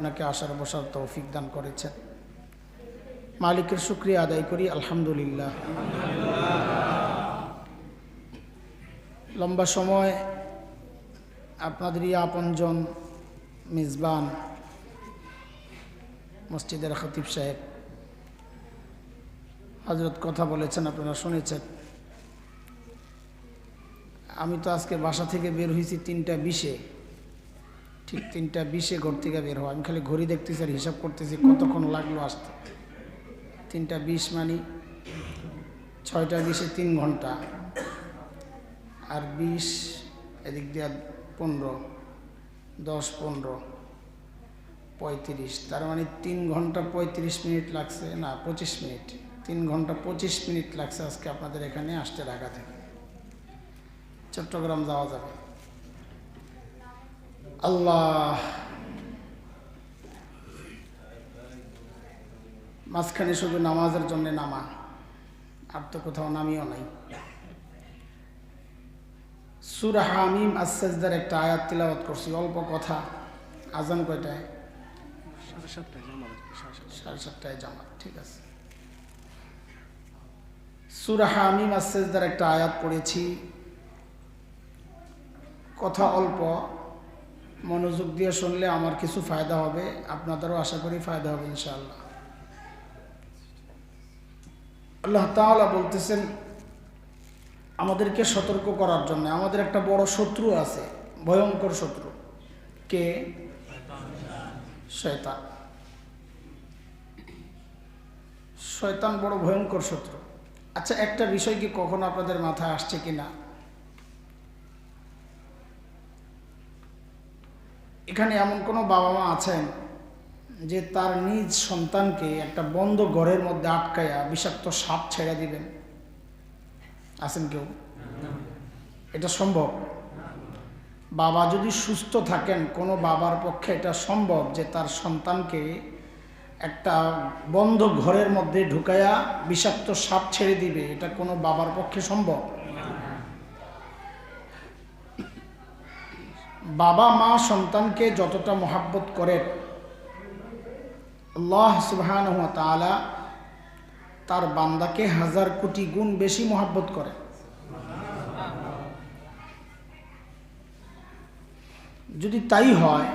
আপনাকে আসার বসার তৌফিক দান করেছেন। মালিকের শুকরিয়া আদায় করি, আলহামদুলিল্লাহ। লম্বা সময় আপনাদেরই আপনজন মেজবান মসজিদের খতিব সাহেব হযরত কথা বলেছেন, আপনারা শুনেছেন। আমি তো আজকে বাসা থেকে বের হয়েছি 3টা 20-এ, ঠিক 3টা 20-এ ঘর থেকে বের হওয়া। আমি খালি ঘড়ি দেখতেছি আর হিসাব করতেছি কতক্ষণ লাগলো আসতে। 3টা 20 মানে 6টা 20-এ 3 ঘন্টা, আর 20 এদিক দিয়ে 15, 10, 15, 35, তার মানে 3 ঘন্টা 35 মিনিট লাগছে, না 25 মিনিট, 3 ঘন্টা 25 মিনিট লাগছে আজকে আপনাদের এখানে আসতে। ঢাকা থেকে চট্টগ্রাম যাওয়া যাবে। আল্লাহ, মাঝখানে শুধু নামাজের জন্য নামা, আর তো কোথাও নামিও নাই। সূরা হামিম আস-সাজদার একটা আয়াত তিলাওয়াত করছি, অল্প কথা। আজান কয়টায়? 7:30টায় জামাত, ঠিক আছে। সূরা হামিম আস-সাজদার একটা আয়াত পড়েছি, কথা অল্প, মনোযোগ দিয়ে শুনলে আমার কিছু ফায়দা হবে, আপনাদেরও আশা করি ফায়দা হবে ইনশাআল্লাহ। আল্লাহ তাআলা বলতেছেন আমাদেরকে সতর্ক করার জন্য, আমাদের একটা বড় শত্রু আছে, ভয়ঙ্কর শত্রু। কে? শয়তান। শয়তান বড় ভয়ঙ্কর শত্রু। আচ্ছা, একটা বিষয় কি কখনো আপনাদের মাথায় আসছে কিনা, এখানে এমন কোনো বাবা মা আছেন যে তার নিজ সন্তানকে একটা বন্ধ ঘরের মধ্যে আটকায়া বিষাক্ত সাপ ছেড়ে দিবেন? আছেন কেউ? এটা সম্ভব? বাবা যদি সুস্থ থাকেন, কোনো বাবার পক্ষে এটা সম্ভব যে তার সন্তানকে একটা বন্ধ ঘরের মধ্যে ঢুকায়া বিষাক্ত সাপ ছেড়ে দিবে? এটা কোনো বাবার পক্ষে সম্ভব? বাবা মা সন্তানকে যতটা মহাব্বত করেন, আল্লাহ সুবহানাহু ওয়া তাআলা তার বান্দাকে 1000 কোটি গুণ বেশি মহাব্বত করেন। যদি তাই হয়,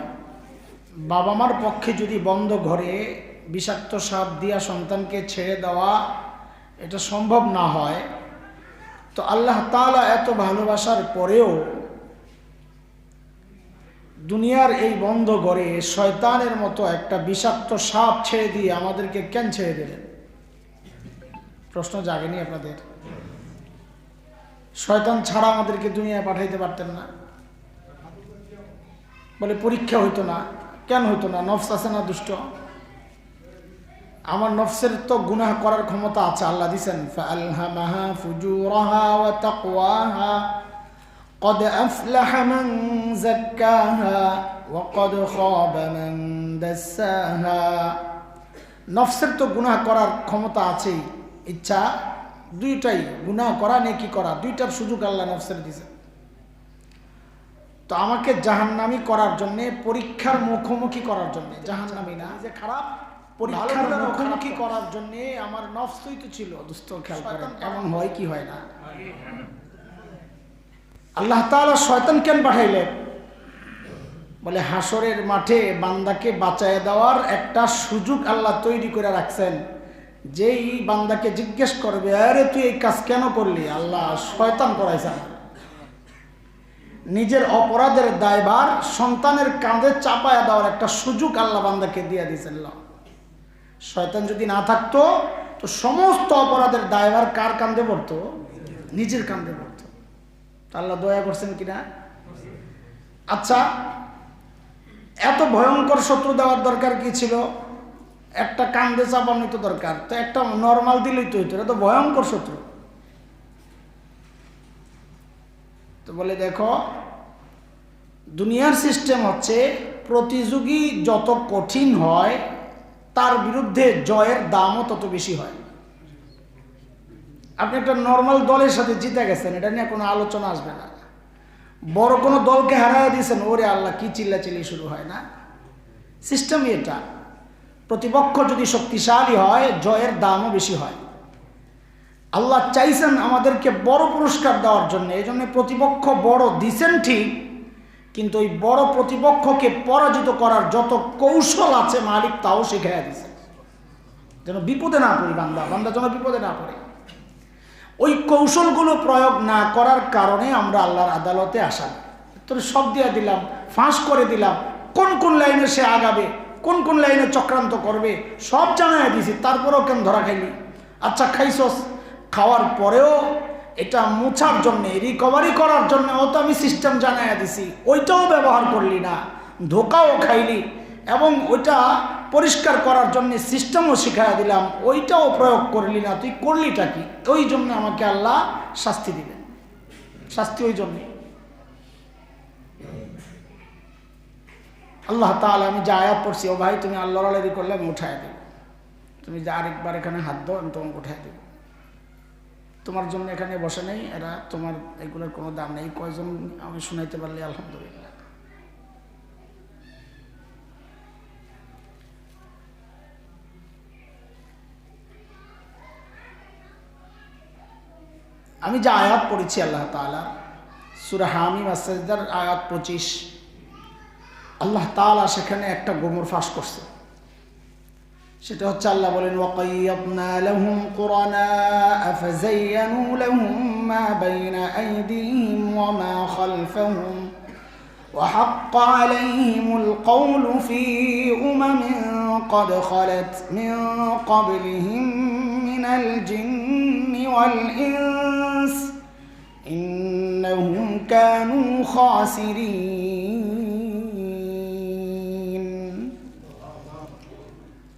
বাবা মার পক্ষে যদি বন্ধ ঘরে বিষাক্ত সাপ দিয়া সন্তানকে ছেড়ে দেওয়া এটা সম্ভব না হয়, তো আল্লাহ তাআলা এত ভালোবাসার পরেও দুনিয়ার এই বন্ধ ঘরে শয়তানের মতো একটা বিষাক্ত সাপ ছেড়ে দিয়ে আমাদেরকে কেন ছেড়ে দিলেন? প্রশ্ন জাগেনি আপনাদের? শয়তান ছাড়া আমাদেরকে দুনিয়ায় পাঠাইতে পারতেন না? বলে পরীক্ষা হইতো না। কেন হইতো না? নফস আছে না দুষ্ট? আমার নফসের তো গুনাহ করার ক্ষমতা আছে, আল্লাহ দিয়েছেন ফাআলহামাহা ফুজুরাহা ওয়া তাকওয়াহা قد أفلح من زكاها وقد خاب من دساها। নফসের তো গুনাহ করার ক্ষমতা আছেই, ইচ্ছা দুইটাই, গুনাহ করা নেকি করা, দুইটার সুযোগ আল্লাহ নফসের দিয়েছে। তো আমাকে জাহান্নামী করার জন্য, পরীক্ষার মুখোমুখি করার জন্য, জাহান্নামী না যে খারাপ, পরীক্ষার মুখোমুখি করার জন্য আমার নফসই তো ছিল। দুস্থ খেয়াল করেন, এমন হয় কি হয় না? আল্লাহ তাআলা শয়তান কেন পাঠাইলেন? বলে হাসরের মাঠে বান্দাকে বাঁচায় দেওয়ার একটা সুযোগ আল্লাহ তৈরি করে রাখছেন। যেই বান্দাকে জিজ্ঞেস করবে, আরে তুই এই কাজ কেন করলি, আল্লাহ শয়তান করাইছে। নিজের অপরাধের দায়ভার সন্তানের কাঁধে চাপায়া দেওয়ার একটা সুযোগ আল্লাহ বান্দাকে দিয়ে দিয়েছেন। শয়তান যদি না থাকতো তো সমস্ত অপরাধের দায়ভার কার কাঁধে পড়তো? নিজের কাঁধে পড়তো। আল্লাহ দয়া করছেন কিনা? আচ্ছা, এত ভয়ঙ্কর শত্রু দেওয়ার দরকার কি ছিল? একটা কান্দে চাপানোই তো দরকার, তো একটা নর্মাল দিলেই তো হইতো। এটা তো ভয়ঙ্কর শত্রু। তো বলে দেখো, দুনিয়ার সিস্টেম হচ্ছে প্রতিযোগী যত কঠিন হয় তার বিরুদ্ধে জয়ের দামও তত বেশি হয়। আপনি একটা নর্মাল দলের সাথে জিতে গেছেন, এটা নিয়ে কোনো আলোচনা আসবে না। বড় কোনো দলকে হারাই দিয়েছেন, ওরে আল্লাহ কি চিল্লাচিল্লি শুরু হয় না? সিস্টেমই এটা। প্রতিপক্ষ যদি শক্তিশালী হয়, জয়ের দামও বেশি হয়। আল্লাহ চাইছেন আমাদেরকে বড় পুরস্কার দেওয়ার জন্য, এই জন্য প্রতিপক্ষ বড় দিছেন ঠিক, কিন্তু ওই বড় প্রতিপক্ষকে পরাজিত করার যত কৌশল আছে মালিক তাও শিখাইয়া দিছে, যেন বিপদে না পড়ি, বান্দা যেন বিপদে না পড়ে। ওই কৌশলগুলো প্রয়োগ না করার কারণে আমরা আল্লাহর আদালতে আসা। তোর সব দিয়ে দিলাম, ফাঁস করে দিলাম, কোন কোন লাইনে সে আগাবে, কোন কোন লাইনে চক্রান্ত করবে সব জানাই দিছি, তারপরেও কেন ধরা খাইলি? আচ্ছা খাইছস, খাওয়ার পরেও এটা মোছার জন্যে, রিকভারি করার জন্য ও তো আমি সিস্টেম জানাইয়া দিছি, ওইটাও ব্যবহার করলি না, ধোকাও খাইলি, এবং ওইটা পরিষ্কার করার জন্য সিস্টেমও শিখাইয়া দিলাম, ওইটাও প্রয়োগ করলি না, তুই করলিটা কি? ওই জন্য আমাকে আল্লাহ শাস্তি দিবেন। শাস্তি ওই জন্যে আল্লাহ তাআলা, আমি যা আয়াত পড়ছি, ও ভাই তুমি আল্লাহর আলাদা করলে আমি উঠাই দেব, তুমি যে আরেকবার এখানে হাত দাও আমি তোমাকে উঠাই দেব, তোমার জন্য এখানে বসে নেই এরা, তোমার এগুলোর কোনো দাম নেই, কয়জন আমি শুনাইতে পারলে আলহামদুলিল্লাহ। আমি যা আয়াত পড়েছি আল্লাহ তাআলা সূরা হামিম আস-সাজদার আয়াত 25, আল্লাহ তাআলা সেখানে একটা গোমর ফাঁস করছে। সেটা হচ্ছে আল্লাহ বলেন, ওয়াকাইয়াদনা লাহুম কুরানা ফাযায়্যানু লাহুম মা বাইনা আইদিহিম ওয়া মা খালফাহুম ওয়া হাক্কা আলাইহিমুল কওলু ফি উমামিন ক্বাদ খালাত মিন ক্বাবলিহিম মিনাল জিন্নি ওয়াল ইনস ইন্নাহুম কানু খাসিরিন।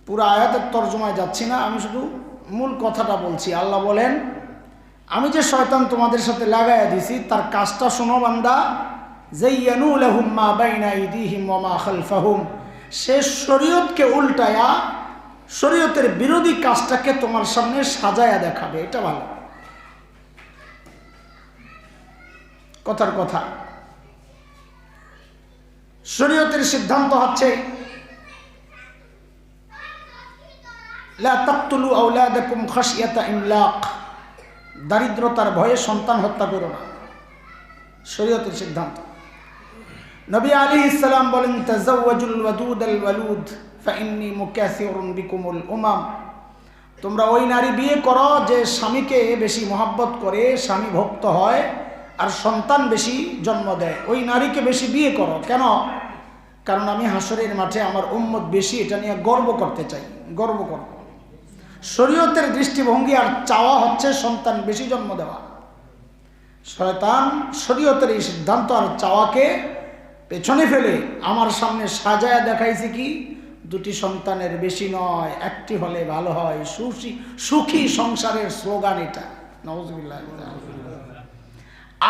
পুরো আয়াতের তর্জমায় যাচ্ছি না, আমি শুধু মূল কথাটা বলছি। আল্লাহ বলেন, আমি যে শয়তান তোমাদের সাথে লাগাইয়া দিছি তার কাজটা শোনো বান্দা। যায়্যানু লাহুম মা বাইনা আইদিহিম ওয়া মা খালফাহুম, সে শরীয়তকে উল্টায়া শরীয়তের বিরোধী কাজটাকে তোমার সামনে সাজায়া দেখাবে, এটা ভালো কথার কথা। শরীয়তের সিদ্ধান্ত হচ্ছে লা তাকতুলু আওলাদাকুম খাশিয়াতা ইমলাক, দারিদ্রতার ভয়ে সন্তান হত্যা করো না, শরীয়তের সিদ্ধান্ত। নবী আলাইহিস সালাম বলেন, তাযাওয়াজুল ওয়াদুদাল ওয়ালুদ ফাইন্নী মুকাসিরুন বিকুমুল উমাম, তোমরা ওই নারী বিয়ে করো যে স্বামীকে বেশি মহব্বত করে, স্বামী ভক্ত হয় আর সন্তান বেশি জন্ম দেয়, ওই নারীকে বেশি বিয়ে করো। কেন? কারণ আমি হাসরের মাঠে আমার উম্মত বেশি, এটা নিয়ে গর্ব করতে চাই, গর্ব করব। শরীয়তের দৃষ্টিভঙ্গি আর চাওয়া হচ্ছে সন্তান বেশি জন্ম দেওয়া। শয়তান শরীয়তের এই সিদ্ধান্ত আর চাওয়াকে পেছনে ফেলে আমার সামনে সাজায় দেখাইছে কি, দুটি সন্তানের বেশি নয়, একটি হলে ভালো হয়, সুখী সংসারের স্লোগান এটা। নাউজুবিল্লাহ।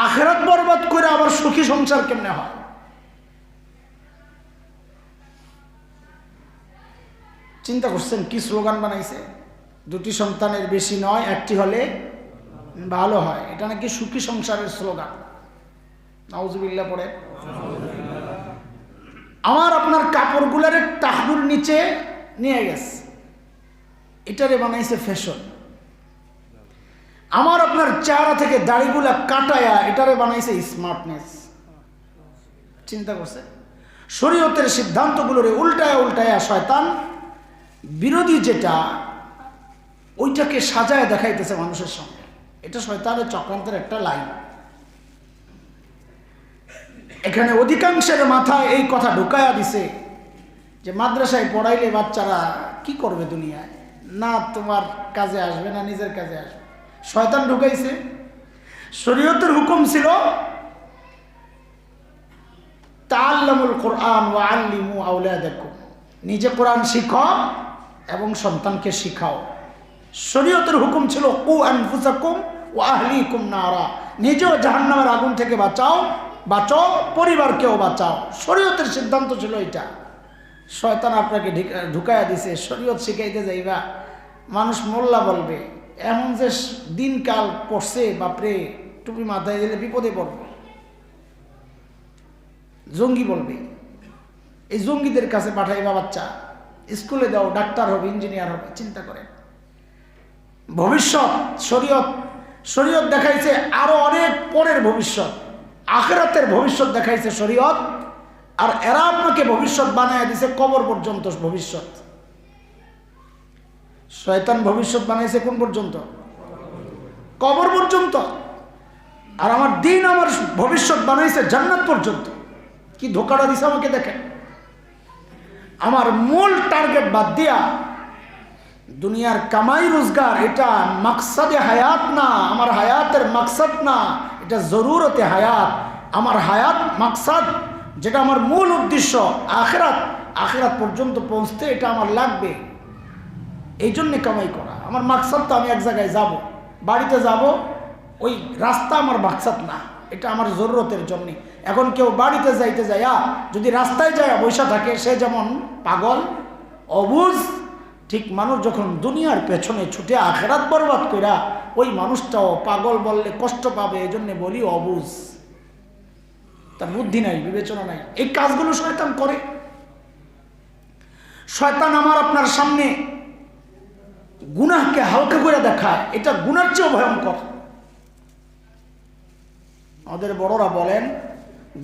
আখিরাত বরবাদ করে আবার সুখী সংসার কেমনে হয়? চিন্তা করছেন কি স্লোগান বানাইছে? দুটি সন্তানের বেশি নয়, একটি হলে ভালো হয়, এটা নাকি সুখী সংসারের স্লোগান। নাউজুবিল্লাহ পড়ে। আমার আপনার কাপড়গুলার টাকুর নিচে নিয়ে গেছে, এটারে বানাইছে ফ্যাশন। আমার আপনার চেহারা থেকে দাড়িগুলা কাটায়া এটারে বানাইছে স্মার্টনেস। চিন্তা করছে? শরীয়তের সিদ্ধান্তগুলোরে উল্টায়া উল্টায়া শয়তান বিরোধী যেটা ওইটাকে সাজায় দেখাইতেছে মানুষের সামনে। এটা শয়তানের চক্রান্তের একটা লাইন। এখানে অধিকাংশের মাথায় এই কথা ঢুকায়া দিছে যে মাদ্রাসায় পড়াইলে বাচ্চারা কি করবে দুনিয়ায়, না তোমার কাজে আসবে না নিজের কাজে আসবে। শয়তান ঢুকাইছে। শরীয়তের হুকুম ছিল তাআল্লামুল কুরআন ওয়া আল্লিমু আওলাদাকুম, নিজে কোরআন শিখো এবং সন্তানকে শিখাও। শরীয়তের হুকুম ছিল কু আনফুসাকুম ওয়া আহলিকুম নারা, নিজেও জাহান্নামের আগুন থেকে বাঁচাও, পরিবারকেও বাঁচাও। শরীয়তের সিদ্ধান্ত ছিল এটা। শয়তান আপনাকে ঢুকাইয়া দিছে, শরীয়ত শিখাইতে যাইবা, মানুষ মোল্লা বলবে, এমন যে দিনকাল পড়ছে বাপরে, টুপি মাথায় দিলে বিপদে পড়বে, জঙ্গি বলবে। এই জঙ্গিদের কাছে পাঠাইবা বাচ্চা, স্কুলে দাও, ডাক্তার হবে, ইঞ্জিনিয়ার হবে। চিন্তা করেন ভবিষ্যৎ। শরীয়ত দেখাইছে আরো অনেক পরের ভবিষ্যৎ, আখিরাতের ভবিষ্যৎ দেখাইছে শরীয়ত, আর এরা আপনাকে ভবিষ্যৎ বানায় দিছে কবর পর্যন্ত ভবিষ্যৎ। শয়তান ভবিষ্যৎ বানাইছে কোন পর্যন্ত? কবর পর্যন্ত। আর আমার দিন আমার ভবিষ্যৎ বানাইছে জান্নাত পর্যন্ত। কি ধোকাটা দিছে আমাকে দেখেন। আমার মূল টার্গেট বাদ দিয়া দুনিয়ার কামাই রোজগার এটা মাকসাদে হায়াত না, আমার হায়াতের মাকসাদ না, এটা জরুরতে হায়াত। আমার হায়াত মাকসাদ, যেটা আমার মূল উদ্দেশ্য আখিরাত, আখিরাত পর্যন্ত পৌঁছতে এটা আমার লাগবে, এই জন্যে কামাই করা। আমার মাকসাদ তো আমি এক জায়গায় যাব, বাড়িতে যাব, ওই রাস্তা আমার মাকসাদ না, এটা আমার জরুরতের জন্যে। এখন কেউ বাড়িতে যাইতে যায়া যদি রাস্তায় যায় বৈশা থাকে, সে যেমন পাগল অবুঝ, ঠিক মানুষ যখন দুনিয়ার পেছনে ছুটে আখিরাত বরবাদ কইরা, ওই মানুষটাও পাগল বললে কষ্ট পাবে, এই জন্যে বলি অবুঝ, তার বুদ্ধি নাই, বিবেচনা নাই। এই কাজগুলো শয়তান করে। শয়তান আমার আপনার সামনে গুনাহকে হালকা করে দেখায়, এটা গুনার চেয়েও ভয়ঙ্কর। আমাদের বড়রা বলেন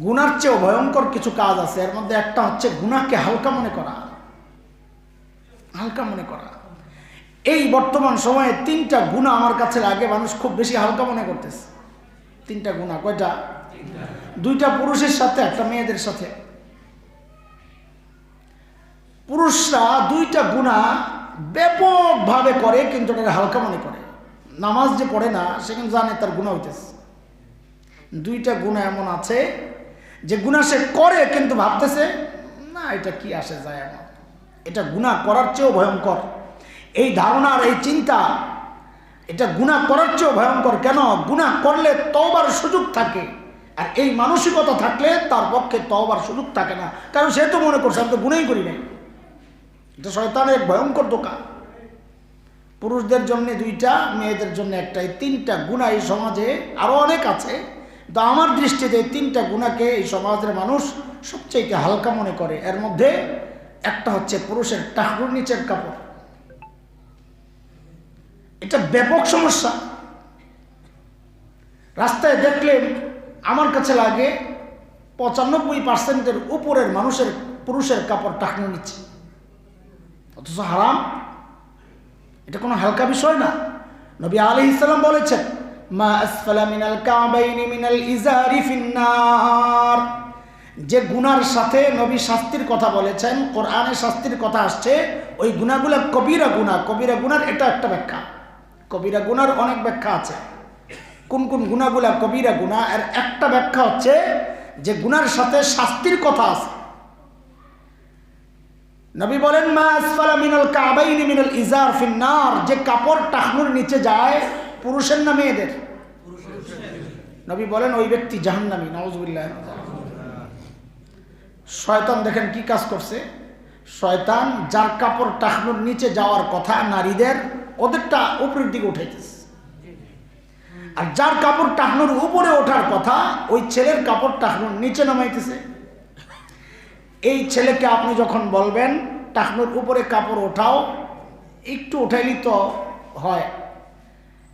গুনার চেয়েও ভয়ঙ্কর কিছু কাজ আছে, এর মধ্যে একটা হচ্ছে গুনাহকে হালকা মনে করা। হালকা মনে করা। এই বর্তমান সময়ে 3টা গুনাহ আমার কাছে লাগে মানুষ খুব বেশি হালকা মনে করতেছে। 3টা গুনাহ। কয়টা? 2টা পুরুষের সাথে, একটা মেয়েদের সাথে। পুরুষরা 2টা গুনাহ ব্যাপকভাবে করে, কিন্তু এটা হালকা মনে করে। নামাজ যে পড়ে না, সে কিন্তু জানে তার গুনাহ হইতেছে। 2টা গুনাহ এমন আছে যে গুনাহ সে করে কিন্তু ভাবতেছে না এটা কি আসে যায় আমার, এটা গুনাহ করার চেয়েও ভয়ঙ্কর। এই ধারণার এই চিন্তা, এটা গুনাহ করার চেয়েও ভয়ঙ্কর। কেন? গুনাহ করলে তওবার সুযোগ থাকে, আর এই মানসিকতা থাকলে তার পক্ষে তওবার সুযোগ থাকে না, কারণ সে তো মনে করছে আমি তো গুনাহই করি নাই। এটা শয়তানের এক ভয়ঙ্কর দোকান। পুরুষদের জন্য 2টা, মেয়েদের জন্য একটা। এই 3টা গুনাহ এই সমাজে আরো অনেক আছে, তো আমার দৃষ্টিতে এই 3টা গুনাহকে এই সমাজের মানুষ সবচেয়ে হালকা মনে করে। এর মধ্যে একটা হচ্ছে পুরুষের টাকনুর নিচের কাপড়। এটা ব্যাপক সমস্যা। রাস্তায় দেখলে আমার কাছে লাগে 95% উপরের মানুষের পুরুষের কাপড় টাকনুর নিচে, অথচ হারাম। এটা কোনো হালকা বিষয় না। নবী আলাইহিস সালাম বলেছেন মা আসফালা মিনাল কাবাইনি মিনাল ইজারি ফিন্নার। যে গুনার সাথে নবী শাস্তির কথা বলেছেন, কোরআনে শাস্তির কথা আসছে, ওই গুনাহগুলো কবিরা গুনাহ। কবিরা গুনার এটা একটা ব্যাখ্যা। কবিরা গুনার অনেক ব্যাখ্যা আছে। কোন কোন গুনাহগুলো কবিরা গুনাহ, এর একটা ব্যাখ্যা হচ্ছে যে গুনার সাথে শাস্তির কথা আছে। নবী বলেন মা আসফালা মিনাল কাবাইনি মিনাল ইজার ফিন্নার। যে কাপড় টাকনুর নিচে যায়, পুরুষের না মেয়েদের? নবী বলেন ওই ব্যক্তি জাহান্নামী। নাউজুবিল্লাহ। শয়তান দেখেন কি কাজ করছে। শয়তান যার কাপড় টাকনুর নিচে যাওয়ার কথা নারীদের, ওদেরটা উপরের দিকে উঠাইতেছে, আর যার কাপড় টাকনুর উপরে ওঠার কথা ওই ছেলের কাপড় টাকনুর নিচে নামাইতেছে। এই ছেলেকে আপনি যখন বলবেন টাকনুর উপরে কাপড় ওঠাও, একটু উঠাইলেই তো হয়,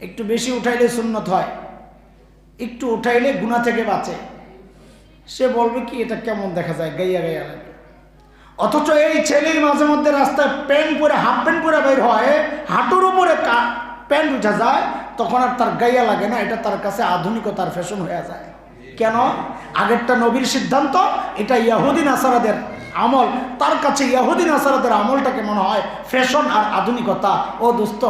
একটু বেশি উঠাইলে সুন্নত হয়, একটু উঠাইলে গুনাহ থেকে বাঁচে, সে বলবে কি এটা কেমন দেখা যায়, গাইয়া গাইয়া লাগে। অথচ এই ছেলে মাঝে মধ্যে রাস্তায় প্যান্ট পরে, হাফ প্যান্ট পরে বের হয়, হাঁটুর উপরে প্যান্ট উঠা যায়, তখন আর তার গাইয়া লাগে না, এটা তার কাছে আধুনিকতার ফ্যাশন হয়ে যায়। কেন? আগেরটা নবীর সিদ্ধান্ত, এটা ইহুদি নাসারাদের আমল। তার কাছে ইহুদি নাসারাদের আমলটাকে মনে হয় ফ্যাশন আর আধুনিকতা। ও দোস্ত,